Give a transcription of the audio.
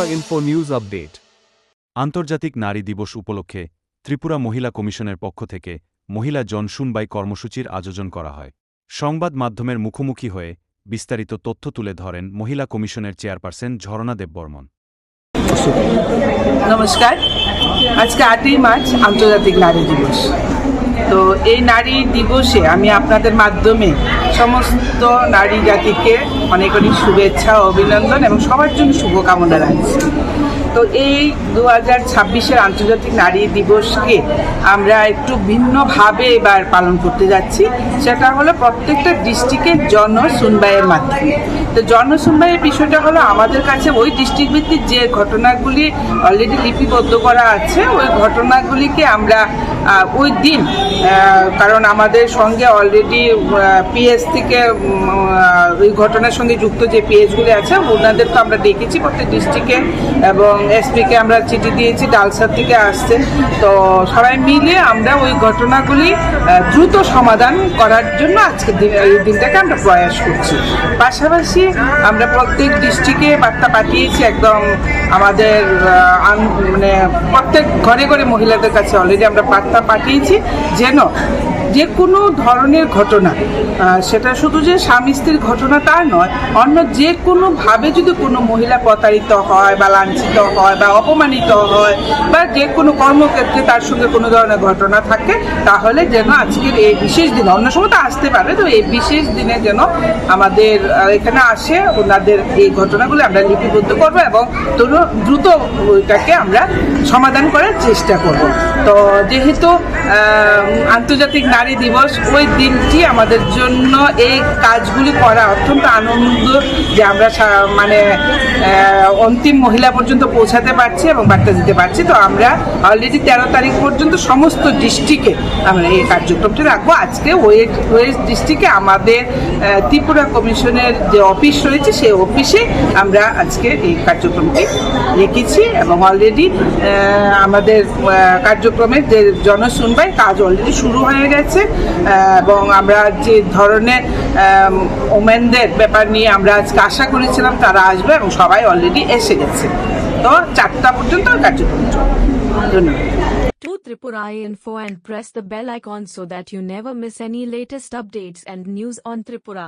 Tripura Info News Update. আন্তর্জাতিক নারী দিবস উপলক্ষে ত্রিপুরা মহিলা কমিশনের পক্ষ থেকে মহিলা জনশুনবাই কর্মসূচির আয়োজন করা হয়। সংবাদ মাধ্যমের মুখোমুখি হয়ে বিস্তারিত তথ্য তুলে ধরেন মহিলা কমিশনের চেয়ারপারসন ঝরনা দেববর্মন। নমস্কার, আজকে 8ই মার্চ আন্তর্জাতিক নারী দিবস। তো এই নারী দিবসে আমি আপনাদের মাধ্যমে সমস্ত নারী জাতিকে অনেক অনেক শুভেচ্ছা, অভিনন্দন এবং সবার জন্য শুভকামনা রাখছি। তো এই 2026-এর আন্তর্জাতিক নারী দিবসকে আমরা একটু ভিন্নভাবে এবার পালন করতে যাচ্ছি। সেটা হলো প্রত্যেকটা ডিস্ট্রিক্টের জনশুনবাইয়ের মাধ্যমে। তো জনশুনবাইয়ের বিষয়টা হলো আমাদের কাছে ওই ডিস্ট্রিক্ট ভিত্তিক যে ঘটনাগুলি অলরেডি লিপিবদ্ধ করা আছে, ওই ঘটনাগুলিকে আমরা ওই দিন, কারণ আমাদের সঙ্গে অলরেডি পিএস থেকে ওই ঘটনার সঙ্গে যুক্ত যে পিএসগুলি আছে ওনাদের তো আমরা ডেকেছি প্রত্যেক ডিস্ট্রিক্টে, এবং এসপিকে আমরা চিঠি দিয়েছি, ডালসার থেকে আসছে। তো সবাই মিলে আমরা ওই ঘটনাগুলি দ্রুত সমাধান করার জন্য আজকের দিন এই দিনটাকে আমরা প্রয়াস করছি। পাশাপাশি আমরা প্রত্যেক ডিস্ট্রিক্টে বার্তা পাঠিয়েছি, একদম আমাদের মানে প্রত্যেক ঘরে ঘরে মহিলাদের কাছে অলরেডি আমরা বার্তা পাঠিয়েছি যেন যে কোনো ধরনের ঘটনা, সেটা শুধু যে স্বামী স্ত্রীর ঘটনা তা নয়, অন্য যে কোনোভাবে যদি কোনো মহিলা প্রতারিত হয় বা লাঞ্ছিত হয় বা অপমানিত হয় বা যে কোনো কর্মক্ষেত্রে তার সঙ্গে কোনো ধরনের ঘটনা থাকে, তাহলে যেন আজকের এই বিশেষ দিনে, অন্য সময় তো আসতে পারে, তো এই বিশেষ দিনে যেন আমাদের এখানে আসে, ওনাদের এই ঘটনাগুলো আমরা লিপিবদ্ধ করবো এবং দ্রুত ওইটাকে আমরা সমাধান করার চেষ্টা করব। তো যেহেতু আন্তর্জাতিক নারী দিবস, ওই দিনটি আমাদের জন্য এই কাজগুলি করা অত্যন্ত আনন্দ, যে আমরা মানে অন্তিম মহিলা পর্যন্ত পৌঁছাতে পারছি এবং বার্তা দিতে পারছি। তো আমরা অলরেডি 13 তারিখ পর্যন্ত সমস্ত ডিস্ট্রিক্টে আমরা এই কার্যক্রমটি রাখবো। আজকে ওয়েস্ট ডিস্ট্রিক্টে আমাদের ত্রিপুরা কমিশনের যে অফিস রয়েছে, সেই অফিসে আমরা আজকে এই কার্যক্রমটি রেখেছি এবং অলরেডি আমাদের কার্যক্রমের যে জনশুনবাই কাজ অলরেডি শুরু হয়ে গেছে, এবং আমরা যে ধরনের ওমেনদের ব্যাপার নিয়ে আমরা আজকে আশা করেছিলাম তারা আসবে এবং সবাই অলরেডি এসে গেছে। তো 4টা পর্যন্ত কার্যক্রম চলবে। ধন্যবাদ। To Tripura Info and press the bell icon so that you never miss any latest updates and news on Tripura.